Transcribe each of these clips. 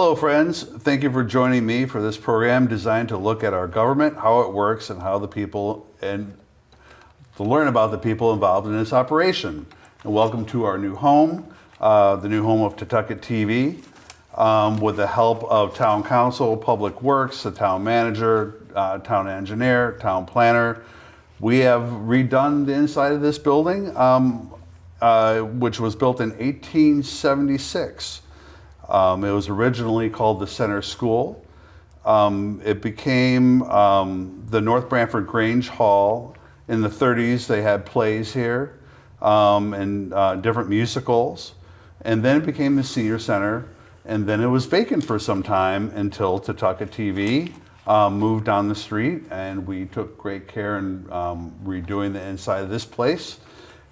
Hello friends, thank you for joining me for this program designed to look at our government, how it works, and how the people, and to learn about the people involved in its operation. And welcome to our new home, the new home of Tutucket TV, with the help of Town Council, Public Works, the Town Manager, Town Engineer, Town Planner. We have redone the inside of this building, which was built in 1876. It was originally called the Center School. It became the North Branford Grange Hall. In the 30s, they had plays here and different musicals. And then it became the Senior Center. And then it was vacant for some time until Tutucket TV moved down the street. And we took great care in redoing the inside of this place.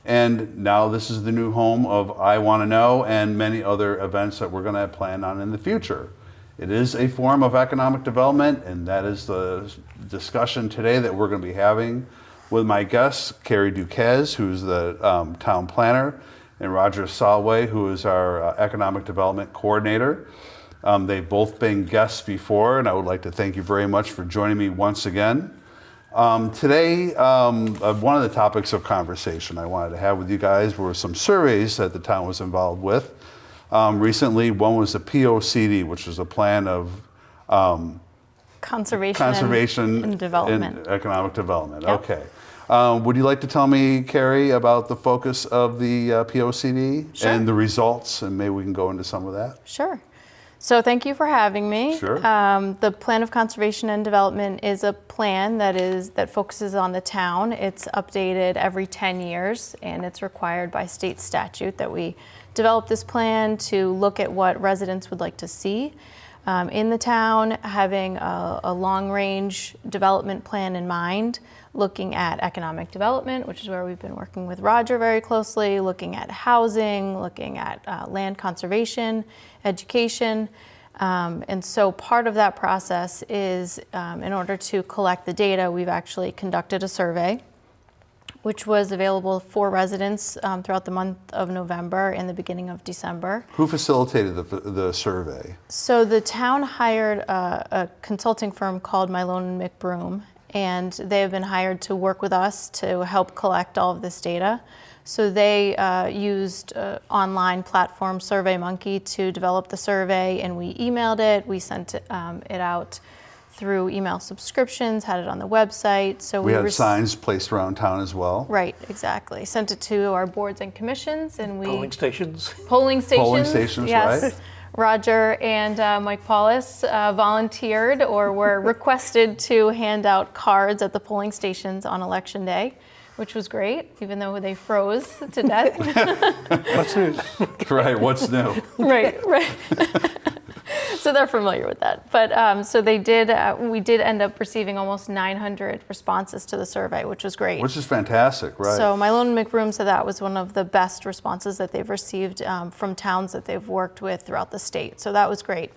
And now this is the new home of I Want to Know and many other events that we're going to plan on in the future. It is a form of economic development, and that is the discussion today that we're going to be having with my guests, Carey Duques, who's the town planner, and Roger Salway, who is our economic development coordinator. They've both been guests before, and I would like to thank you very much for joining me once again. Today, one of the topics of conversation I wanted to have with you guys were some surveys that the town was involved with. Recently, one was the POCD, which is a plan of conservation and development. And economic development. Yep. Okay. Would you like to tell me, Carey, about the focus of the POCD Sure. and the results, and maybe we can go into some of that? Sure. So thank you for having me. Sure. The Plan of Conservation and Development is a plan that focuses on the town. It's updated every 10 years, and it's required by state statute that we develop this plan to look at what residents would like to see in the town, having a long-range development plan in mind, looking at economic development, which is where we've been working with Roger very closely, looking at housing, looking at land conservation, education. And so part of that process is, in order to collect the data, we've actually conducted a survey, which was available for residents throughout the month of November and the beginning of December. Who facilitated the survey? So the town hired a consulting firm called Malone and McBroom, and they have been hired to work with us to help collect all of this data. So they used online platform SurveyMonkey to develop the survey, and we emailed it. We sent it out through email subscriptions, had it on the website. So We had signs placed around town as well. Right, exactly. Sent it to our boards and commissions, and we Polling stations. Polling stations, yes. right. Roger and Mike Paulus volunteered or were requested to hand out cards at the polling stations on Election Day, which was great, even though they froze to death. What's new? Right, what's new? Right. So they're familiar with that. But so they did. We did end up receiving almost 900 responses to the survey, which was great. Which is fantastic, right? So Malone and McBroom said that was one of the best responses that they've received from towns that they've worked with throughout the state. So that was great.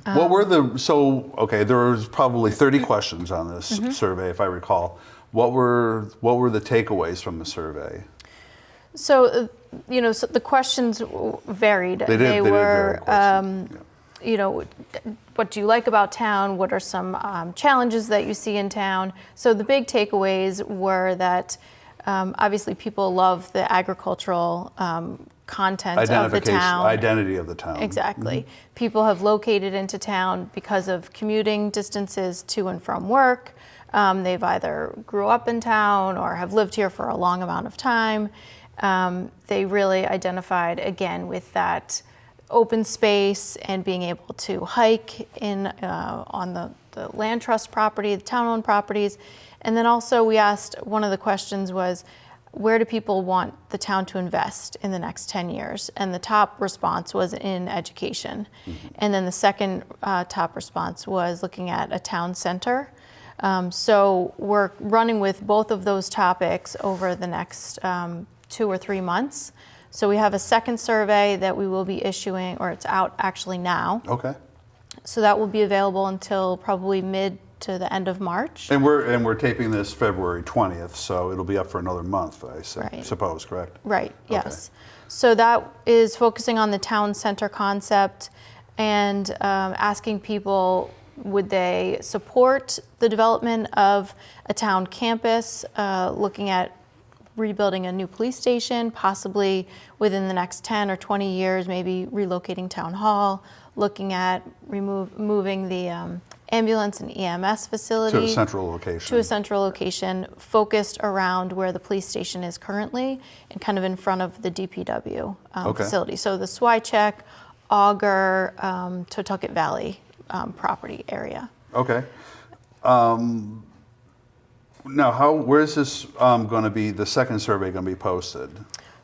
What were okay, there was probably 30 questions on this survey, if I recall. What were the takeaways from the survey? So, so the questions varied. They were, vary, what do you like about town? What are some challenges that you see in town? So the big takeaways were that obviously people love the agricultural content of the town. Identity of the town. Exactly. People have located into town because of commuting distances to and from work. They've either grew up in town or have lived here for a long amount of time. They really identified, again, with that open space and being able to hike on the land trust property, the town-owned properties. And then also we asked, one of the questions was, where do people want the town to invest in the next 10 years? And the top response was in education. And then the second top response was looking at a town center. So we're running with both of those topics over the next 2 or 3 months. So we have a second survey that we will be issuing, or it's out actually now. Okay. So that will be available until probably mid to the end of March. And we're taping this February 20th, so it'll be up for another month, I Right. suppose, correct? Right, Okay. yes. So that is focusing on the town center concept and asking people, would they support the development of a town campus, looking at rebuilding a new police station, possibly within the next 10 or 20 years, maybe relocating town hall, looking at moving the ambulance and EMS facility To a central location. to a central location focused around where the police station is currently and kind of in front of the DPW Okay. facility. So the Swycheck, Augur, Totucket Valley property area. Okay. Now, where is this going to be, the second survey going to be posted?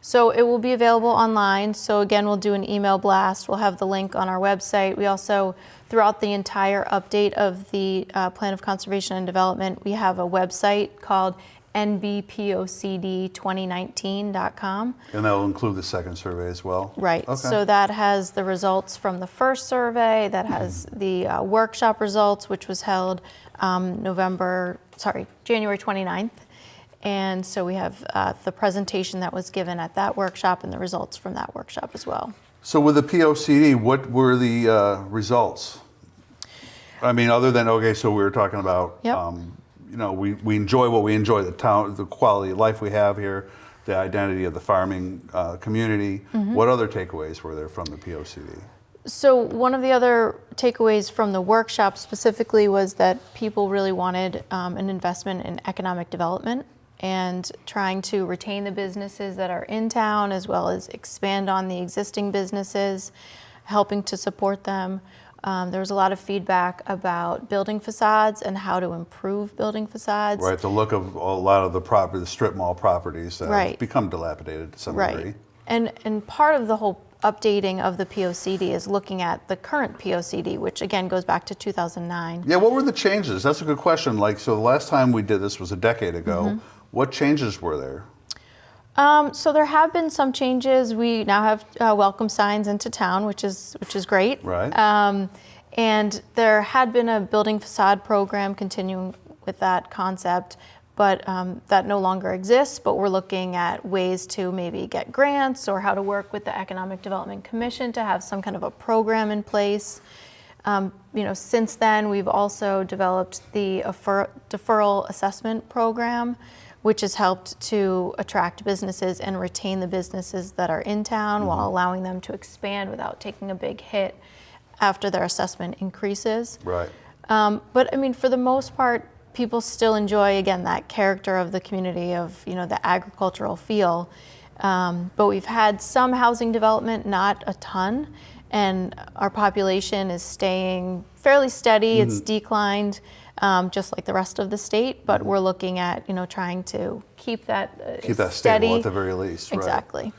So it will be available online. So again, we'll do an email blast. We'll have the link on our website. We also, throughout the entire update of the Plan of Conservation and Development, we have a website called nbpocd2019.com. And that'll include the second survey as well? Right. Okay. So that has the results from the first survey. That has the workshop results, which was held January 29th. And so we have the presentation that was given at that workshop and the results from that workshop as well. So with the POCD, what were the results? I mean, other than, okay, so we were talking about, Yep. We enjoy what we enjoy, the town, the quality of life we have here, the identity of the farming community. What other takeaways were there from the POCD? So one of the other takeaways from the workshop specifically was that people really wanted an investment in economic development and trying to retain the businesses that are in town as well as expand on the existing businesses, helping to support them. There was a lot of feedback about building facades and how to improve building facades. Right, the look of a lot of the property, the strip mall properties that have Right. become dilapidated to some degree. Right. And part of the whole updating of the POCD is looking at the current POCD, which again goes back to 2009. Yeah, what were the changes? That's a good question. So the last time we did this was a decade ago. What changes were there? So there have been some changes. We now have welcome signs into town, which is great. Right. And there had been a building facade program continuing with that concept, but that no longer exists. But we're looking at ways to maybe get grants or how to work with the Economic Development Commission to have some kind of a program in place. Since then, we've also developed the deferral assessment program, which has helped to attract businesses and retain the businesses that are in town while allowing them to expand without taking a big hit after their assessment increases. Right. But I mean, for the most part, people still enjoy, again, that character of the community of, the agricultural feel. But we've had some housing development, not a ton, and our population is staying fairly steady. It's declined. Just like the rest of the state, but we're looking at trying to keep that steady. Stable at the very least. Right. Exactly.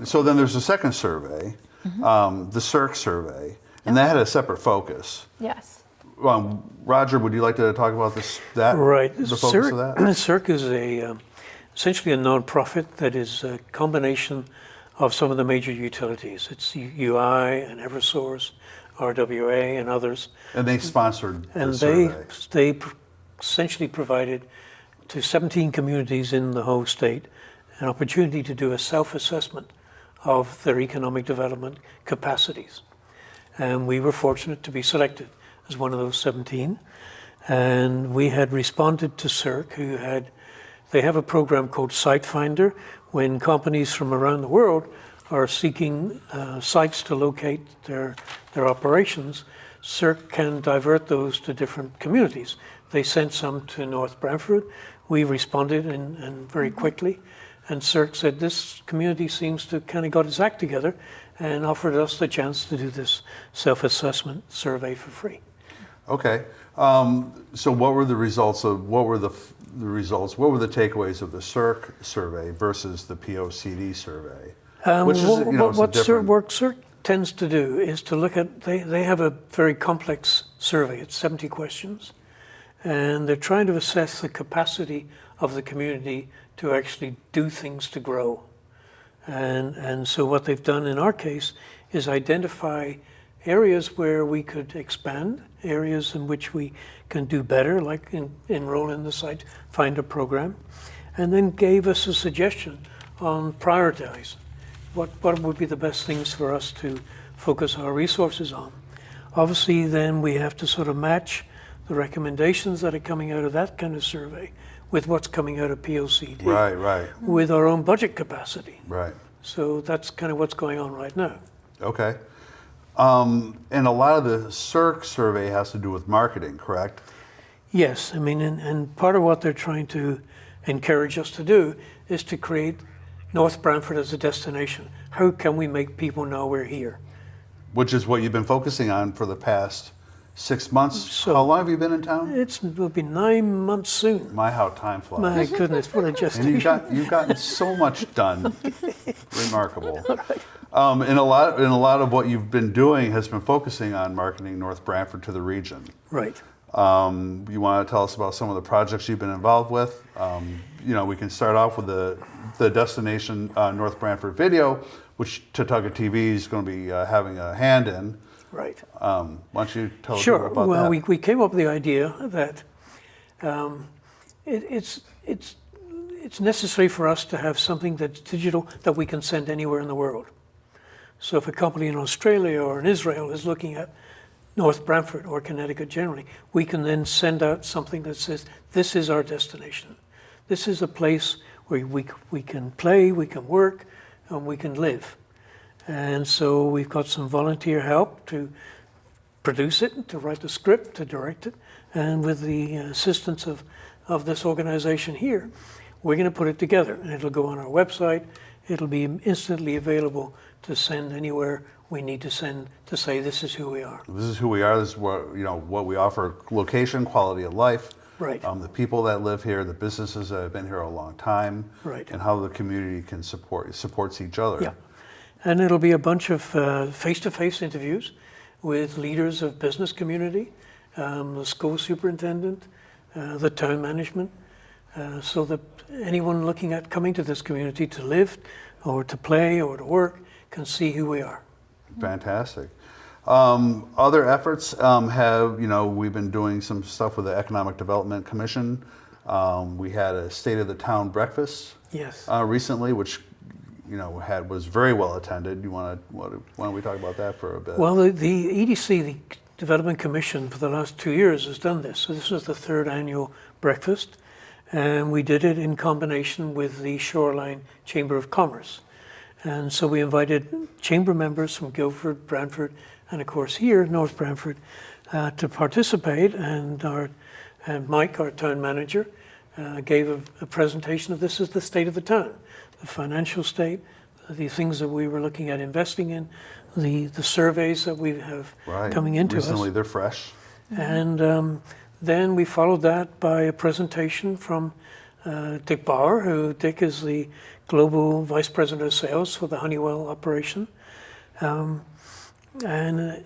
So then there's a second survey, the CIRC survey, and that had a separate focus. Yes. Roger, would you like to talk about this? Right. The focus of that. CIRC is essentially a non-profit that is a combination of some of the major utilities. It's UI and Eversource, RWA, and others. And they sponsored And the survey. they essentially provided to 17 communities in the whole state an opportunity to do a self-assessment of their economic development capacities. And we were fortunate to be selected as one of those 17. And we had responded to CIRC, they have a program called Site Finder, when companies from around the world are seeking sites to locate their operations. CIRC can divert those to different communities. They sent some to North Brantford. We responded and very quickly. And CIRC said, this community seems to kind of got its act together and offered us the chance to do this self-assessment survey for free. Okay. So what were the results what were the takeaways of the CIRC survey versus the POCD survey? Which is, what CIRC tends to do is to look at, they have a very complex survey. It's 70 questions. And they're trying to assess the capacity of the community to actually do things to grow. And so what they've done in our case is identify areas where we could expand, areas in which we can do better, like enroll in the Site Finder program, and then gave us a suggestion on prioritize. What would be the best things for us to focus our resources on? Obviously, then we have to sort of match the recommendations that are coming out of that kind of survey with what's coming out of POCD, Right. with our own budget capacity. Right. So that's kind of what's going on right now. Okay. And a lot of the CERC survey has to do with marketing, correct? Yes, I mean, and part of what they're trying to encourage us to do is to create North Brantford as a destination. How can we make people know we're here? Which is what you've been focusing on for the past 6 months. So- How long have you been in town? It'll be 9 months soon. My, how time flies. My goodness, what a gestation. And you've gotten so much done. Remarkable. And a lot of what you've been doing has been focusing on marketing North Brantford to the region. Right. You want to tell us about some of the projects you've been involved with? We can start off with the Destination North Brantford video, which Tutuga TV is going to be having a hand in. Right. Why don't you tell us Sure. about Well, that? we came up with the idea that it's necessary for us to have something that's digital that we can send anywhere in the world. So if a company in Australia or in Israel is looking at North Brantford or Connecticut generally, we can then send out something that says, this is our destination. This is a place where we can play, we can work, and we can live. And so we've got some volunteer help to produce it, to write the script, to direct it. And with the assistance of this organization here, we're going to put it together. And it'll go on our website. It'll be instantly available to send anywhere we need to send to say this is who we are. This is who we are. This is what we offer: location, quality of life, Right. The people that live here, the businesses that have been here a long time, Right. and how the community can supports each other. Yeah. And it'll be a bunch of face-to-face interviews with leaders of business community, the school superintendent, the town management, so that anyone looking at coming to this community to live or to play or to work can see who we are. Fantastic. Other efforts we've been doing some stuff with the Economic Development Commission. We had a State of the Town breakfast Yes. recently, which was very well attended. Why don't we talk about that for a bit? Well, the EDC, the Development Commission, for the last 2 years has done this. So this was the third annual breakfast, and we did it in combination with the Shoreline Chamber of Commerce. And so we invited chamber members from Guildford, Brantford, and of course here, North Brantford, to participate. And Mike, our town manager, gave a presentation of this is the state of the town, the financial state, the things that we were looking at investing in, the surveys that we have coming into Recently, us. they're fresh. And then we followed that by a presentation from Dick Bauer, Dick is the Global Vice President of Sales for the Honeywell operation, and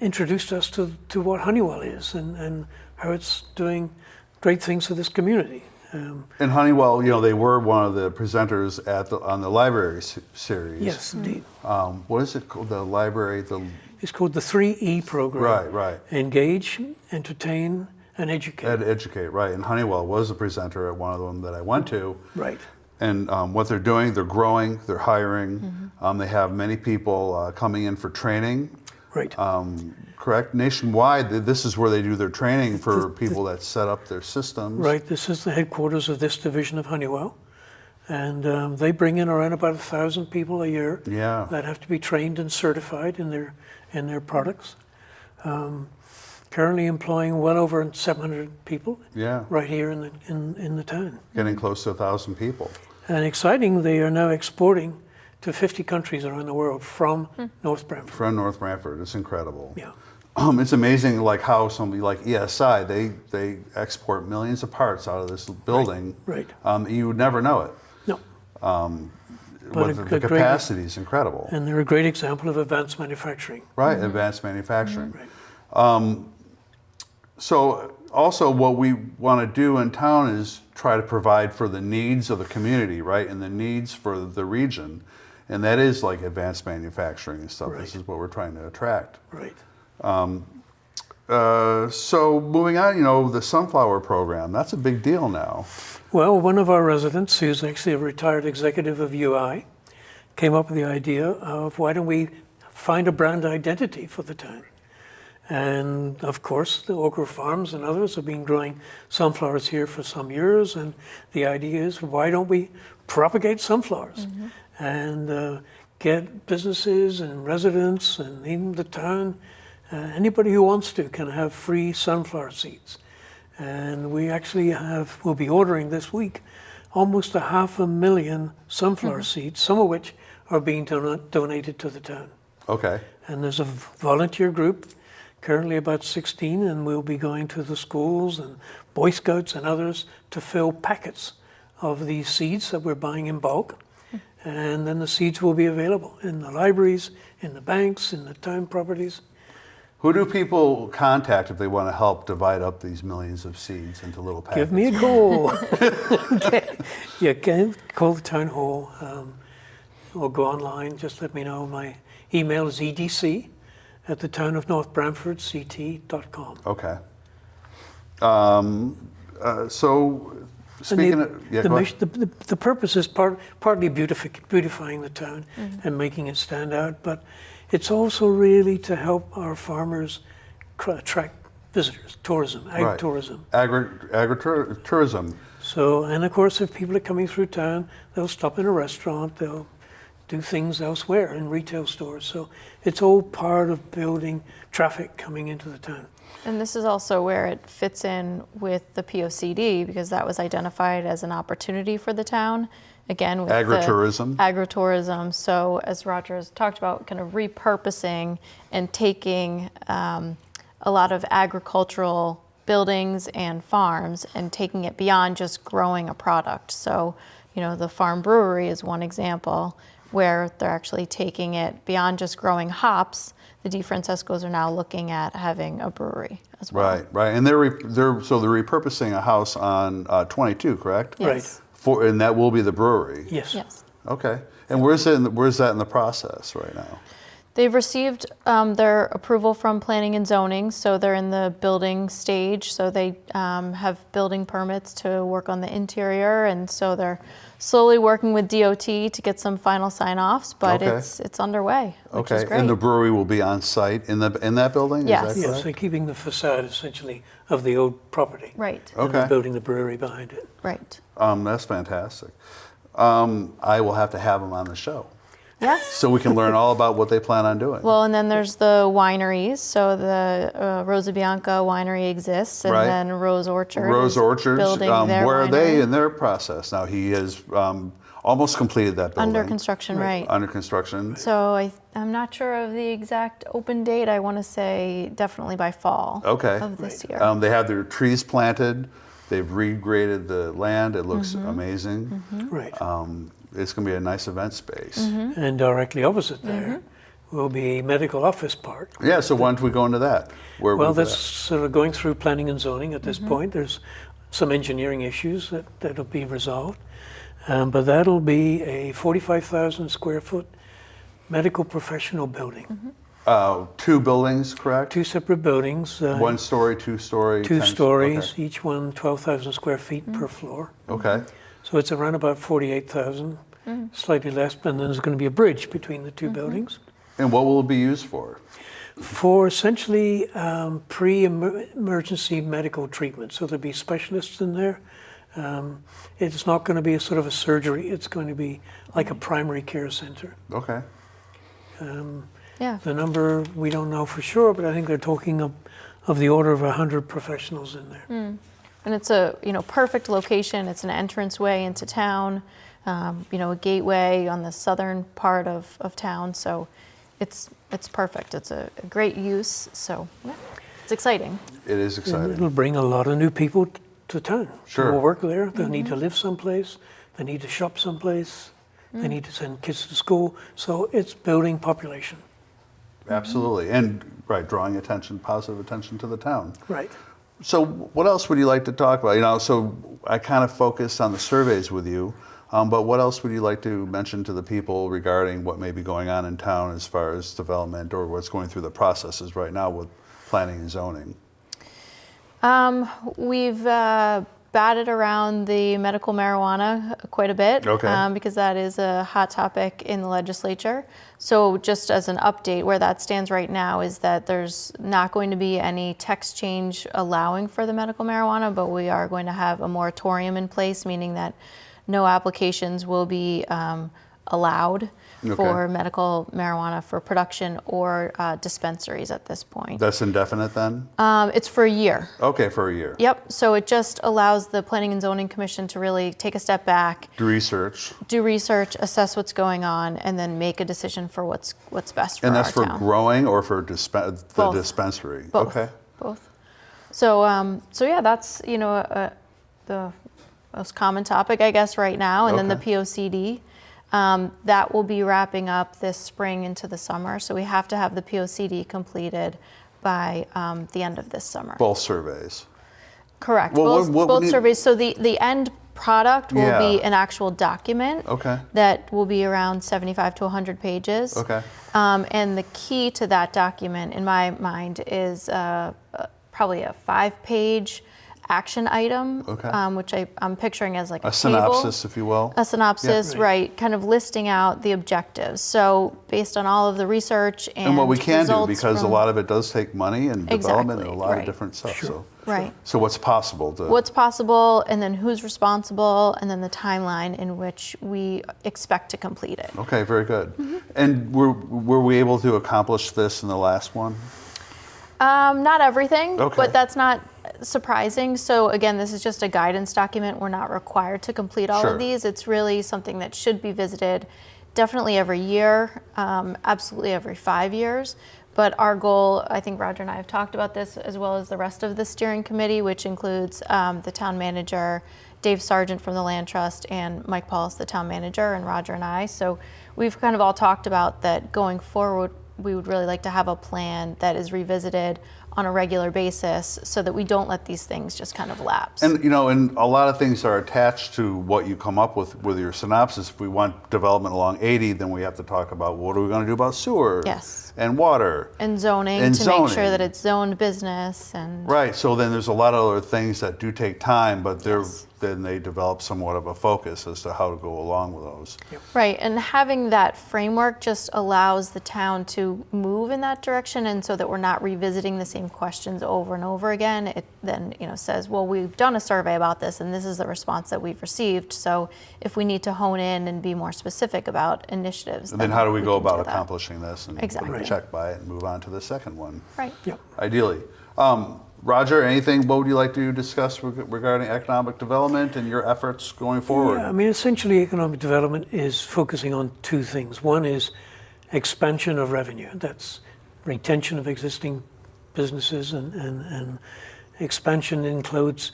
introduced us to what Honeywell is and how it's doing great things for this community. And Honeywell, they were one of the presenters on the library series. Yes, indeed. What is it called? The library, It's called the 3E program. Right. Engage, entertain, and educate. Educate, right. And Honeywell was a presenter at one of them that I went to. Right. And what they're doing, they're growing, they're hiring. They have many people coming in for training. Right. Correct? Nationwide, this is where they do their training for people that set up their systems. Right. This is the headquarters of this division of Honeywell. And they bring in around about 1,000 people a year that have to be trained and certified in their products. Currently employing well over 700 people right here in the town. Getting close to 1,000 people. And exciting, they are now exporting to 50 countries around the world from North Brantford. From North Brantford, it's incredible. Yeah. It's amazing like how somebody like ESI, they export millions of parts out of this building. Right. You would never know it. No. But the capacity is incredible. And they're a great example of advanced manufacturing. Right, advanced manufacturing. Right. So also what we want to do in town is try to provide for the needs of the community, right, and the needs for the region. And that is like advanced manufacturing and stuff. Right. This is what we're trying to attract. Right. So moving on, the sunflower program, that's a big deal now. Well, one of our residents, who's actually a retired executive of UI, came up with the idea of why don't we find a brand identity for the town? And of course, the Okra Farms and others have been growing sunflowers here for some years. And the idea is, why don't we propagate sunflowers and get businesses and residents and even the town, anybody who wants to can have free sunflower seeds. And we actually we'll be ordering this week almost 500,000 sunflower seeds, some of which are being donated to the town. Okay. And there's a volunteer group, currently about 16, and we'll be going to the schools and Boy Scouts and others to fill packets of these seeds that we're buying in bulk. And then the seeds will be available in the libraries, in the banks, in the town properties. Who do people contact if they want to help divide up these millions of seeds into little packets? Give me a call. Okay. You can call the town hall or go online. Just let me know. My email is edc@thetownofnorthbramfordct.com. Okay. So speaking of, yeah, go ahead. the purpose is partly beautifying the town and making it stand out, but it's also really to help our farmers attract visitors, tourism, Right. agritourism. Agritourism. So, and of course, if people are coming through town, they'll stop in a restaurant, they'll do things elsewhere in retail stores. So it's all part of building traffic coming into the town. And this is also where it fits in with the POCD, because that was identified as an opportunity for the town. Again, with Agritourism. Agritourism. So as Roger has talked about, kind of repurposing and taking a lot of agricultural buildings and farms and taking it beyond just growing a product. So, the farm brewery is one example where they're actually taking it beyond just growing hops. The DeFrancescos are now looking at having a brewery as well. Right. And they're repurposing a house on 22, correct? Yes. And that will be the brewery. Yes. Yes. Okay. And where's that in the process right now? They've received their approval from planning and zoning, so they're in the building stage. So they have building permits to work on the interior, and so they're slowly working with DOT to get some final sign-offs. But Okay. it's underway, which is Okay. great. And the brewery will be on site in that building? Yes. Is that Yes, correct? they're keeping the facade essentially of the old property. Right. And they're Okay. building the brewery behind it. Right. That's fantastic. I will have to have them on the show Yes. so we can learn all about what they plan on doing. Well, and then there's the wineries. So the Rosa Bianca winery exists, and Right. then Rose Orchard. Rose is Orchards, building their where are they winery. in their process? Now, he has almost completed that building. Under construction, right. Under construction. So I'm not sure of the exact open date. I want to say definitely by fall Okay. of this year. They have their trees planted. They've regraded the land. It looks Mm-hmm. amazing. Right. It's going to be a nice event space. Mm-hmm. And directly opposite there will be a medical office park. Yeah, so why don't we go into that? Where Well, was that's that? sort of going through planning and zoning at Mm-hmm. this point. There's some engineering issues that'll be resolved. But that'll be a 45,000 square foot medical professional building. Mm-hmm. 2 buildings, correct? Two separate buildings. 1 story, 2 story? Two 10 stories, each one 12,000 square feet Mm-hmm. per floor. Okay. So it's around about 48,000, slightly less, and then there's going to be a bridge between the Mm-hmm. 2 buildings And what will it be used for? for essentially pre-emergency medical treatment. So there'll be specialists in there. It's not going to be a sort of a surgery. It's going to be like a primary care center. Okay. Yeah. The number we don't know for sure, but I think they're talking of the order of 100 professionals in there. And it's a perfect location. It's an entranceway into town, a gateway on the southern part of town. So it's perfect. It's a great use. So yeah, it's exciting. It is And exciting. it'll bring a lot of new people to town. Sure. They will work there. They'll need to live someplace. They need to shop someplace. They need to send kids to school. So it's building population. Absolutely. And, right, drawing positive attention to the town. Right. So what else would you like to talk about? So I kind of focused on the surveys with you, but what else would you like to mention to the people regarding what may be going on in town as far as development or what's going through the processes right now with planning and zoning? We've batted around the medical marijuana quite a bit, Okay. because that is a hot topic in the legislature. So just as an update, where that stands right now is that there's not going to be any text change allowing for the medical marijuana, but we are going to have a moratorium in place, meaning that no applications will be allowed for medical marijuana for production or dispensaries at this point. That's indefinite then? It's for a year. Okay, for a year. Yep, so it just allows the Planning and Zoning Commission to really take a step back, Do research. do research, assess what's going on, and then make a decision for what's best for And our that's for town. growing or for the Both. dispensary? Both. Okay. Both. So, so yeah, that's, the most common topic, I guess, right now. And then the Okay. POCD, that will be wrapping up this spring into the summer. So we have to have the POCD completed by the end of this summer. Both surveys. Correct. Well, what both need- surveys. So the end product will be Yeah. an actual document Okay. that will be around 75 to 100 pages. Okay. And the key to that document, in my mind, is probably a 5-page action item, Okay. which I'm picturing as like a A table. synopsis, if you will. A synopsis, Yeah. right, kind of listing out the objectives. So based on all of the research and And what we can do, results because a from- lot of it does take money and development and a Exactly, lot of right. different stuff. Sure. Right. So what's possible to? What's possible, and then who's responsible, and then the timeline in which we expect to complete it. Okay, very good. Mm-hmm. And were we able to accomplish this in the last one? Not everything, Okay. but that's not surprising. So again, this is just a guidance document. We're not required to complete all Sure. of these. It's really something that should be visited definitely every year, absolutely every 5 years. But our goal, I think Roger and I have talked about this, as well as the rest of the steering committee, which includes the town manager, Dave Sargent from the Land Trust, and Mike Paulus, the town manager, and Roger and I. So we've kind of all talked about that going forward, we would really like to have a plan that is revisited on a regular basis so that we don't let these things just kind of lapse. And and a lot of things are attached to what you come up with your synopsis. If we want development along 80, then we have to talk about what are we going to do about sewer Yes. and water. And zoning And to make sure zoning. that it's zoned business and Right. So then there's a lot of other things that do take time, but Yes. then they develop somewhat of a focus as to how to go along with those. right. And having that framework just allows the town to move in that direction, and so that we're not revisiting the same questions over and over again. It then says, well, we've done a survey about this, and this is the response that we've received. So if we need to hone in and be more specific about initiatives, And then how do we go can do about that. accomplishing this and Exactly. put a check by it and move on to the second one, Right. Yep. ideally. Roger, anything, what would you like to discuss regarding economic development and your efforts going forward? Yeah, I mean, essentially, economic development is focusing on two things. One is expansion of revenue. That's retention of existing businesses, and expansion includes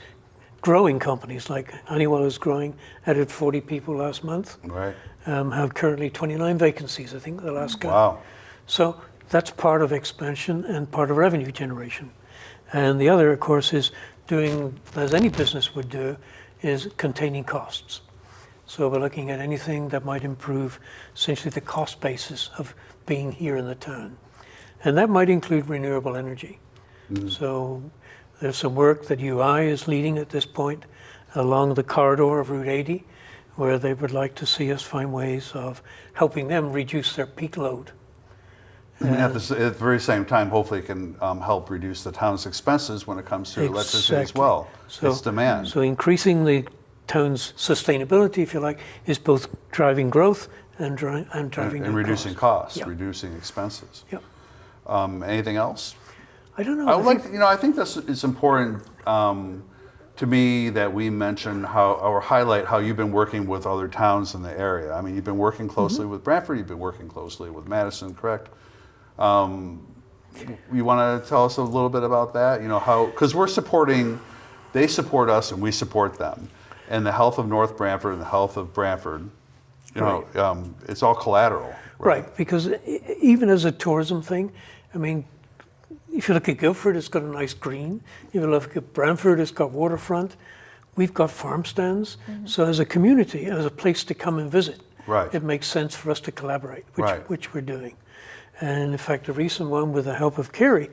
growing companies. Like Honeywell is growing, added 40 people last month, Right. have currently 29 vacancies, I think, the last count. Wow. So that's part of expansion and part of revenue generation. And the other, of course, is doing, as any business would do, is containing costs. So we're looking at anything that might improve essentially the cost basis of being here in the town. And that might include renewable energy. So there's some work that UI is leading at this point along the corridor of Route 80, where they would like to see us find ways of helping them reduce their peak load. And at the very same time, hopefully it can help reduce the town's expenses when it comes to electricity as Exactly. well. So- It's demand. So increasing the town's sustainability, if you like, is both driving growth and driving and down reducing costs, Yep. reducing expenses. Yep. Anything else? I don't know. I would like, I think this is important to me that we mention how, or highlight how you've been working with other towns in the area. I mean, you've been working closely with Brantford, you've been working closely with Madison, correct? You want to tell us a little bit about that? How, because they support us and we support them. And the health of North Brantford and the health of Brantford, it's all collateral. Right, because even as a tourism thing, I mean, if you look at Guildford, it's got a nice green. If you look at Brantford, it's got waterfront. We've got farm stands. So as a community, as a place to come and visit, Right. it makes sense for us to collaborate, Right. which we're doing. And in fact, a recent one with the help of Carey,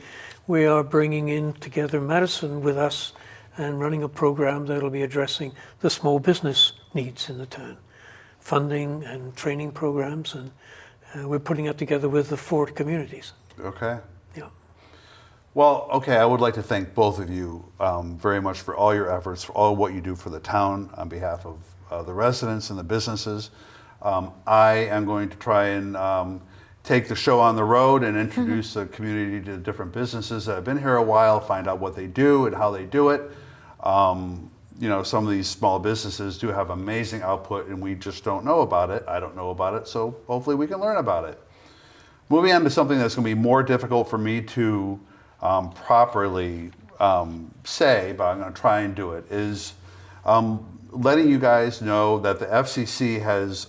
we are bringing in together Madison with us and running a program that'll be addressing the small business needs in the town, funding and training programs, and we're putting that together with the 4 communities. Okay. Yeah. Well, okay, I would like to thank both of you very much for all your efforts, for all what you do for the town on behalf of the residents and the businesses. I am going to try and take the show on the road and introduce the community to different businesses that have been here a while, find out what they do and how they do it. You know, some of these small businesses do have amazing output and we just don't know about it. I don't know about it, so hopefully we can learn about it. Moving on to something that's going to be more difficult for me to properly say, but I'm going to try and do it, is letting you guys know that the FCC has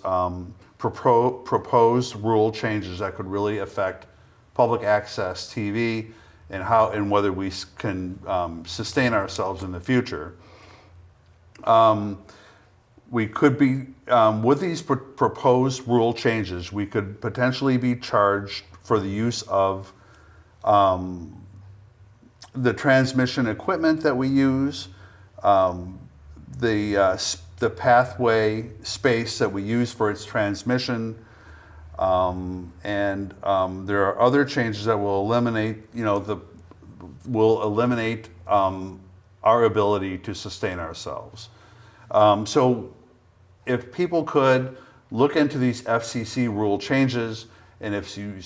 proposed rule changes that could really affect public access TV and how and whether we can sustain ourselves in the future. We could be, with these proposed rule changes, we could potentially be charged for the use of the transmission equipment that we use, the pathway space that we use for its transmission, and there are other changes that will eliminate, you know, our ability to sustain ourselves. So if people could look into these FCC rule changes, and if you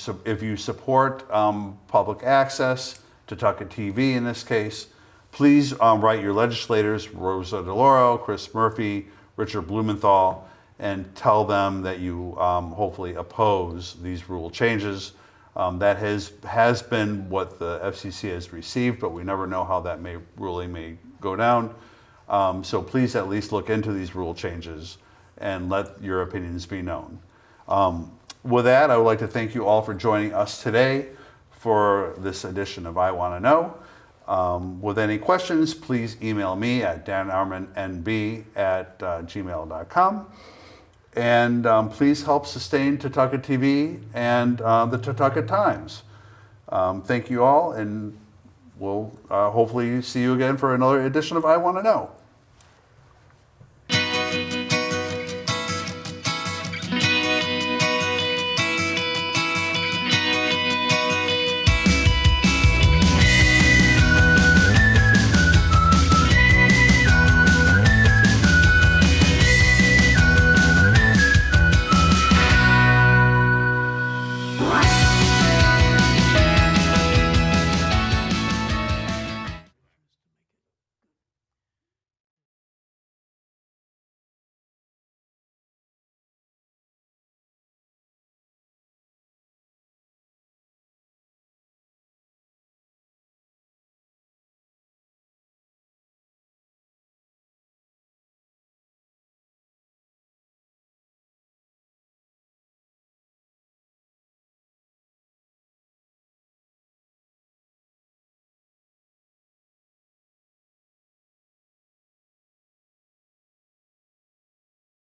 support public access to Tucket TV in this case, please write your legislators, Rosa DeLauro, Chris Murphy, Richard Blumenthal, and tell them that you hopefully oppose these rule changes. That has been what the FCC has received, but we never know how that ruling may go down. So please at least look into these rule changes and let your opinions be known. With that, I would like to thank you all for joining us today for this edition of I Want to Know. With any questions, please email me at danarminnb@gmail.com. And please help sustain Tucket TV and the Tucket Times. Thank you all, and we'll hopefully see you again for another edition of I Want to Know.